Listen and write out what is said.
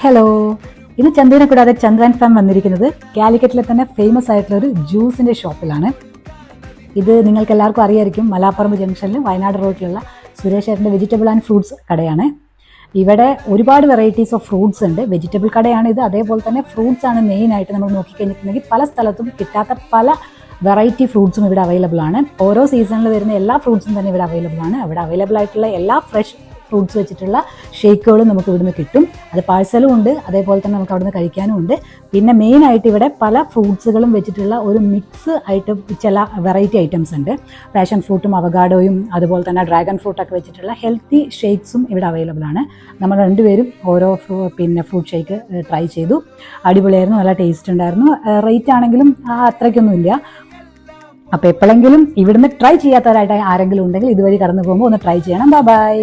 Hello, ഇത് ചന്തുവിനെ കൂടാതെ ചന്ദ്രൻ farm വന്നിരിക്കുന്നത് കാലിക്കറ്റിലെ തന്നെ ഫേമസ് ആയിട്ടുള്ള ഒരു ജ്യൂസിൻ്റെ ഷോപ്പിലാണ്. ഇത് നിങ്ങൾക്ക് എല്ലാവർക്കും അറിയായിരിക്കും, മലാപ്പറമ്പ് ജംഗ്ഷനിൽ വയനാട് റോഡിലുള്ള സുരേഷ് ചേട്ടൻ്റെ വെജിറ്റബിൾ ആൻഡ് ഫ്രൂട്ട്സ് കടയാണ്. ഇവിടെ ഒരുപാട് വെറൈറ്റീസ് ഓഫ് ഫ്രൂട്ട്സ് ഉണ്ട്. വെജിറ്റബിൾ കടയാണ് ഇത്. അതേപോലെ തന്നെ ഫ്രൂട്ട്സ് ആണ് മെയിനായിട്ട്. നമ്മൾ നോക്കിക്കഴിഞ്ഞിട്ടുണ്ടെങ്കിൽ പല സ്ഥലത്തും കിട്ടാത്ത പല വെറൈറ്റി ഫ്രൂട്ട്സും ഇവിടെ അവൈലബിൾ ആണ്. ഓരോ സീസണിൽ വരുന്ന എല്ലാ ഫ്രൂട്ട്സും തന്നെ ഇവിടെ അവൈലബിൾ ആണ്. അവിടെ അവൈലബിൾ ആയിട്ടുള്ള എല്ലാ ഫ്രഷ് ഫ്രൂട്ട്സ് വെച്ചിട്ടുള്ള ഷേക്കുകളും നമുക്ക് ഇവിടുന്ന് കിട്ടും. അത് പാഴ്സലും ഉണ്ട്, അതേപോലെ തന്നെ നമുക്ക് അവിടുന്ന് കഴിക്കാനും ഉണ്ട്. പിന്നെ മെയിനായിട്ട് ഇവിടെ പല ഫ്രൂട്ട്സുകളും വെച്ചിട്ടുള്ള ഒരു മിക്സ് ആയിട്ട് ചില വെറൈറ്റി ഐറ്റംസ് ഉണ്ട്. പാഷൻ ഫ്രൂട്ടും അവഗാഡോയും അതുപോലെ തന്നെ ഡ്രാഗൺ ഫ്രൂട്ടൊക്കെ വെച്ചിട്ടുള്ള ഹെൽത്തി ഷേക്സും ഇവിടെ അവൈലബിൾ ആണ്. നമ്മൾ രണ്ടുപേരും ഓരോ ഫ്രൂട്ട് ഷേക്ക് ട്രൈ ചെയ്തു. അടിപൊളിയായിരുന്നു, നല്ല ടേസ്റ്റ് ഉണ്ടായിരുന്നു. റേറ്റ് ആണെങ്കിലും അത്രയ്ക്കൊന്നുമില്ല. അപ്പോൾ എപ്പോഴെങ്കിലും ഇവിടുന്ന് ട്രൈ ചെയ്യാത്തവരായിട്ട് ആരെങ്കിലും ഉണ്ടെങ്കിൽ ഇതുവഴി കടന്നു പോകുമ്പോൾ ഒന്ന് ട്രൈ ചെയ്യണം. ബൈ.